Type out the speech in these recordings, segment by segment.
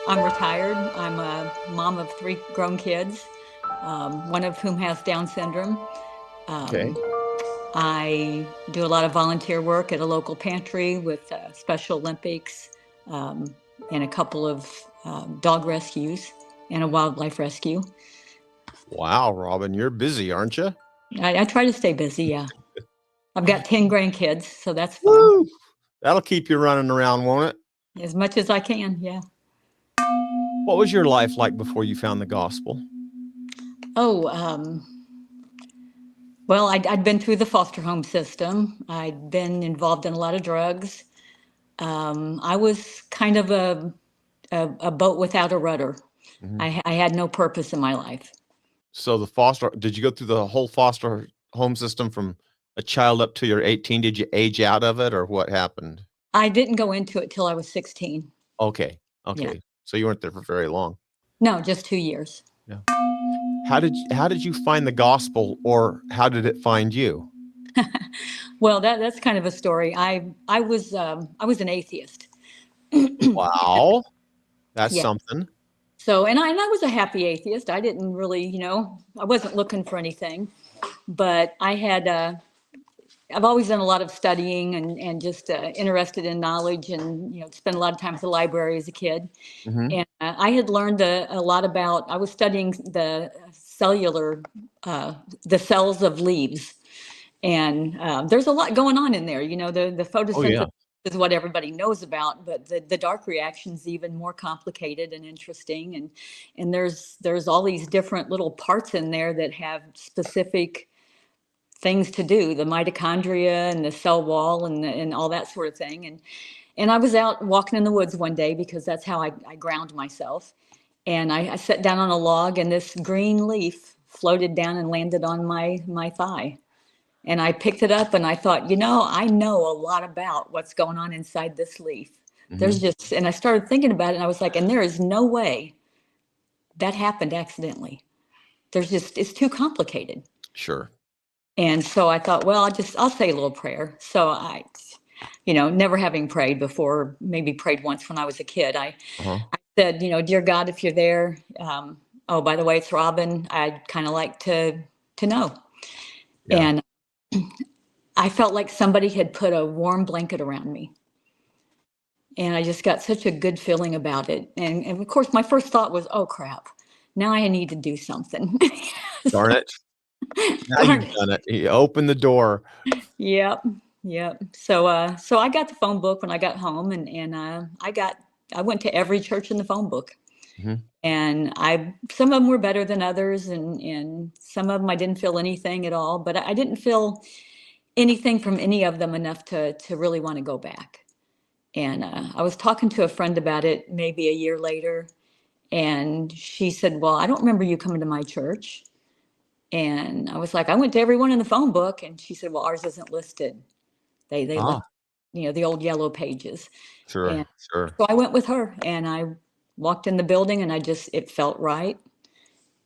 I'm retired. I'm a mom of 3 grown kids, one of whom has Down syndrome. Okay. Um, I do a lot of volunteer work at a local pantry with Special Olympics, um, and a couple of dog rescues and a wildlife rescue. Wow, Robin, you're busy, aren't you? I try to stay busy, yeah. I've got 10 grandkids, so that's fun. Woo! That'll keep you running around, won't it? As much as I can, yeah. What was your life like before you found the gospel? Oh, well, I'd been through the foster home system. I'd been involved in a lot of drugs. I was kind of a boat without a rudder. Mhm. I had no purpose in my life. So did you go through the whole foster home system from a child up to your 18? Did you age out of it or what happened? I didn't go into it till I was 16. Okay. Yeah. Okay. So you weren't there for very long. No, just 2 years. Yeah. How did you find the gospel, or how did it find you? Well, that's kind of a story. I was an atheist. Wow. That's Yeah. something. So, and I was a happy atheist. I didn't really, I wasn't looking for anything, but I've always done a lot of studying and just interested in knowledge, and spent a lot of time at the library as a kid. Mhm. And I had learned a lot about. I was studying the cells of leaves, and there's a lot going on in there. The Oh, yeah. photosynthesis is what everybody knows about, but the dark reaction's even more complicated and interesting. And there's all these different little parts in there that have specific things to do, the mitochondria and the cell wall and all that sort of thing. And I was out walking in the woods one day because that's how I ground myself. And I sat down on a log, and this green leaf floated down and landed on my thigh. And I picked it up and I thought, I know a lot about what's going on inside this leaf. Mhm. And I started thinking about it, and I was like, and there is no way that happened accidentally. It's too complicated. Sure. And so I thought, well, I'll say a little prayer. So never having prayed before, maybe prayed once when I was a kid, I Uh-huh. said, dear God, if you're there, oh, by the way, it's Robin. I'd kind of like to know. Yeah. And I felt like somebody had put a warm blanket around me. And I just got such a good feeling about it. And of course, my first thought was, oh, crap. Now I need to do something. Darn So, it. Now darn you've it. done it. You opened the door. Yep. Yep. So I got the phone book when I got home, and I went to every church in the phone book. Mhm. And some of them were better than others, and some of them I didn't feel anything at all, but I didn't feel anything from any of them enough to really want to go back. And I was talking to a friend about it maybe a year later, and she said, well, I don't remember you coming to my church. And I was like, I went to everyone in the phone book. And she said, well, ours isn't listed. They left, Ah, the old yellow pages. And sure, sure. so I went with her, and I walked in the building, and it felt right.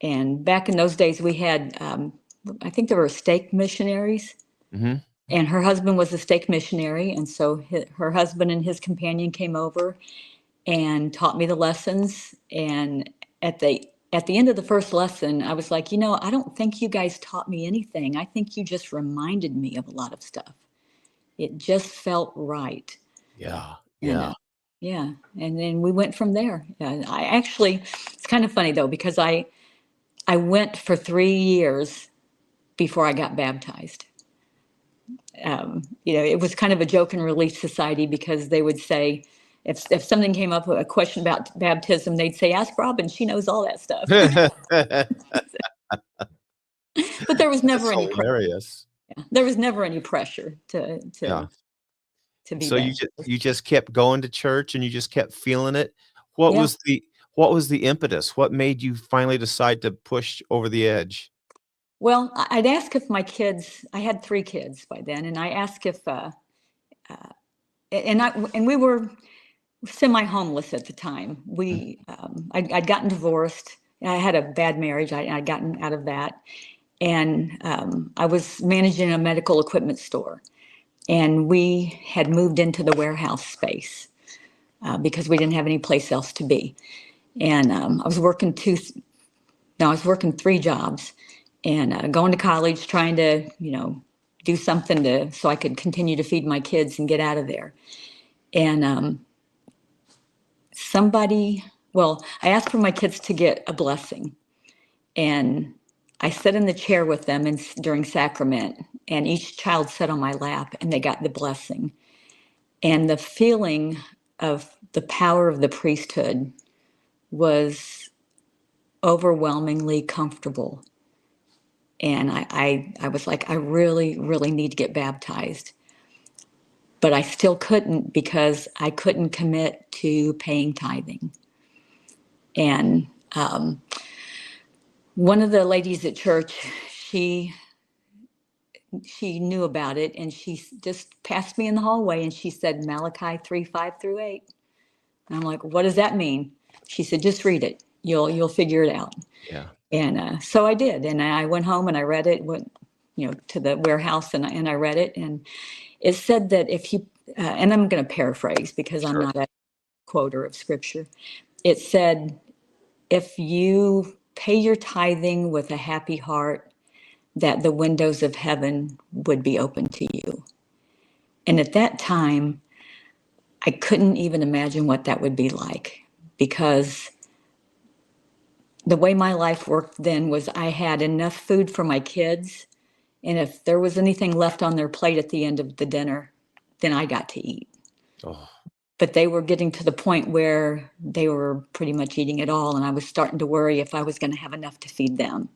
And back in those days, we had, I think there were stake missionaries, Mhm. and her husband was a stake missionary. And so her husband and his companion came over and taught me the lessons. And at the end of the first lesson, I was like, I don't think you guys taught me anything. I think you just reminded me of a lot of stuff. It just felt right. Yeah, And yeah. yeah, and then we went from there. It's kind of funny though, because I went for 3 years before I got baptized. It was kind of a joke in Relief Society, because they would say, if something came up with a question about baptism, they'd say, "Ask Robin, she knows all that stuff." But there was That's never any pressure. hilarious. There was never any pressure to Yeah. to to be So baptized. you just kept going to church and you just kept feeling it? What Yeah. was the what was the impetus? What made you finally decide to push over the edge? Well, I'd ask if my kids. I had 3 kids by then, and I asked if, and we were semi-homeless at the time. Mm, I'd gotten divorced. I had a bad marriage. I'd gotten out of that, and I was managing a medical equipment store, and we had moved into the warehouse space because we didn't have any place else to be. And I was working I was working 3 jobs and going to college, trying to, do something so I could continue to feed my kids and get out of there. And I asked for my kids to get a blessing. And I sat in the chair with them during sacrament, and each child sat on my lap and they got the blessing. And the feeling of the power of the priesthood was overwhelmingly comfortable. And I was like, I really, really need to get baptized. But I still couldn't because I couldn't commit to paying tithing. And one of the ladies at church, she she knew about it, and she just passed me in the hallway and she said Malachi 3:5-8. And I'm like, what does that mean? She said, just read it. You'll figure it out. Yeah. And so I did, and I went home and I read it. Went to the warehouse and I read it, and it said that if you and I'm going to paraphrase because I'm Sure. not a quoter of scripture. It said, if you pay your tithing with a happy heart, that the windows of heaven would be open to you. And at that time, I couldn't even imagine what that would be like, because the way my life worked then was I had enough food for my kids. And if there was anything left on their plate at the end of the dinner, then I got to eat. Oh, But they were getting to the point where they were pretty much eating it all. And I was starting to worry if I was going to have enough to feed them.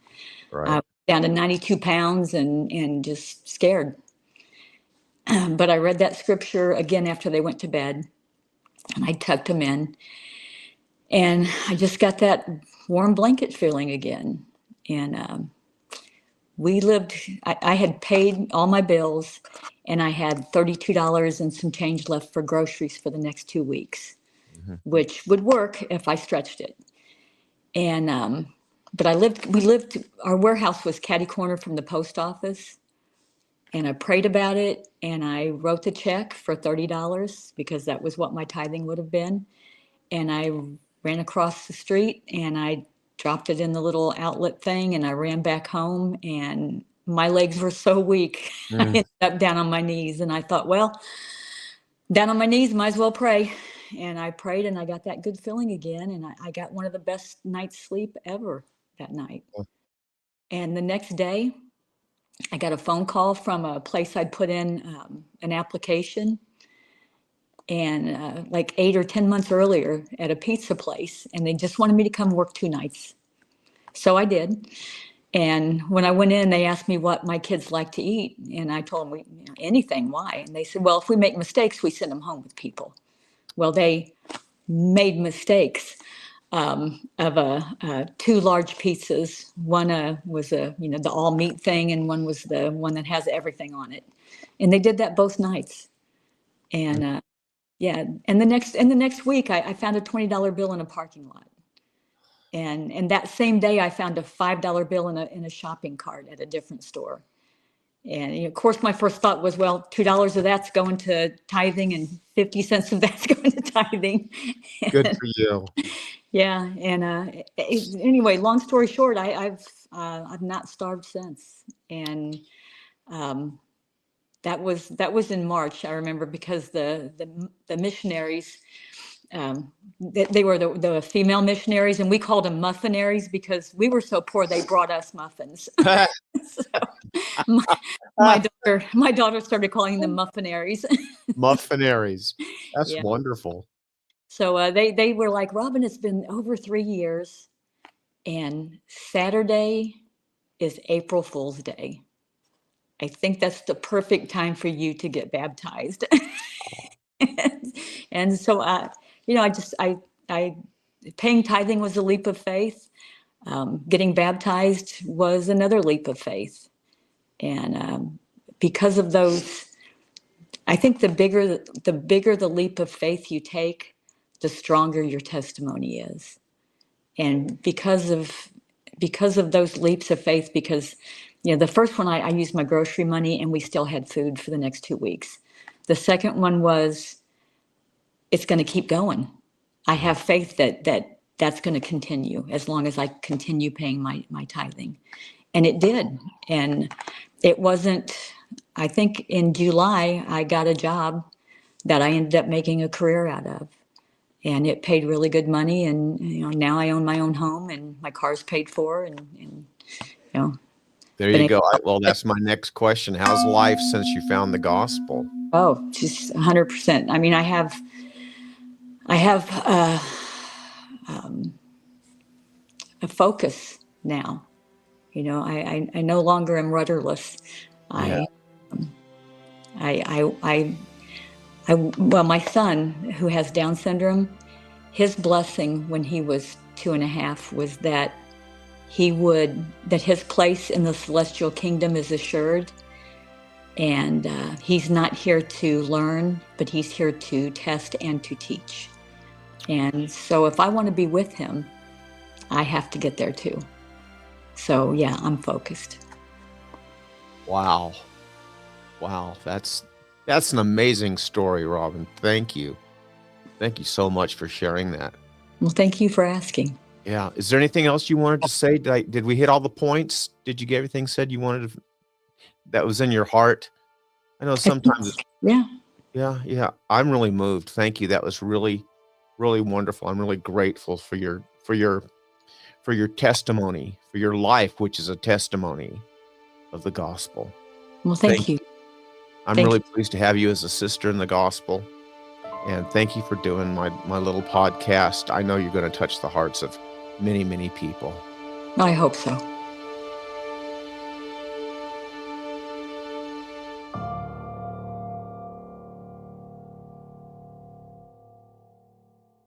I right. was down to 92 pounds and just scared. But I read that scripture again after they went to bed, and I tucked them in. And I just got that warm blanket feeling again. And I had paid all my bills, and I had $32 and some change left for groceries for the next 2 weeks, Mhm. which would work if I stretched it. And, but our warehouse was catty corner from the post office. And I prayed about it, and I wrote the check for $30 because that was what my tithing would have been. And I ran across the street and I dropped it in the little outlet thing, and I ran back home, and my legs were so weak. I Mm. ended up down on my knees, and I thought, well, down on my knees, might as well pray. And I prayed, and I got that good feeling again. And I got one of the best night's sleep ever that night. Oh, And the next day, I got a phone call from a place I'd put in an application, and like 8 or 10 months earlier at a pizza place, and they just wanted me to come work 2 nights. So I did. And when I went in, they asked me what my kids like to eat, and I told them anything. Why? And they said, well, if we make mistakes, we send them home with people. Well, they made mistakes of 2 large pizzas. One was the all meat thing, and one was the one that has everything on it. And they did that both nights. And yeah, and the next week, I found a $20 bill in a parking lot. And that same day, I found a $5 bill in a shopping cart at a different store. And of course, my first thought was, well, $2 of that's going to tithing, and 50 cents of that's going to tithing. good for you. Yeah, and anyway, long story short, I've not starved since. And um, that was in March, I remember, because the missionaries, they were the female missionaries, and we called them muffinaries because we were so poor they brought us muffins. So my, my daughter started calling them muffinaries. Muffinaries. That's Yeah. wonderful. So they were like, Robin, it's been over 3 years, and Saturday is April Fool's Day. I think that's the perfect time for you to get baptized. And so I paying tithing was a leap of faith. Getting baptized was another leap of faith. And because of those, I think the bigger the leap of faith you take, the stronger your testimony is. And because of those leaps of faith, because the first one, I used my grocery money and we still had food for the next 2 weeks. The second one was, it's going to keep going. I have faith that that's going to continue as long as I continue paying my tithing. And it did. And it wasn't, I think in July, I got a job that I ended up making a career out of. And it paid really good money. And, now I own my own home and my car's paid for. And There been you able, go. Well, that's my next question. How's life since you found the gospel? oh, just 100%. I mean, I have a focus now. I no longer am rudderless. Yeah. Well, my son who has Down syndrome, his blessing when he was 2.5 was that that his place in the celestial kingdom is assured. And he's not here to learn, but he's here to test and to teach. And so if I want to be with him, I have to get there too. So yeah, I'm focused. Wow. Wow. That's an amazing story, Robin. Thank you. Thank you so much for sharing that. Well, thank you for asking. Yeah. Is there anything else you wanted to say? Did we hit all the points? Did you get everything said you wanted that was in your heart? I know sometimes it's, Yeah. yeah. I'm really moved. Thank you. That was really, really wonderful. I'm really grateful for your testimony, for your life, which is a testimony of the gospel. Well, thank you. I'm Thank really you. pleased to have you as a sister in the gospel. And thank you for doing my little podcast. I know you're going to touch the hearts of many, many people. I hope so.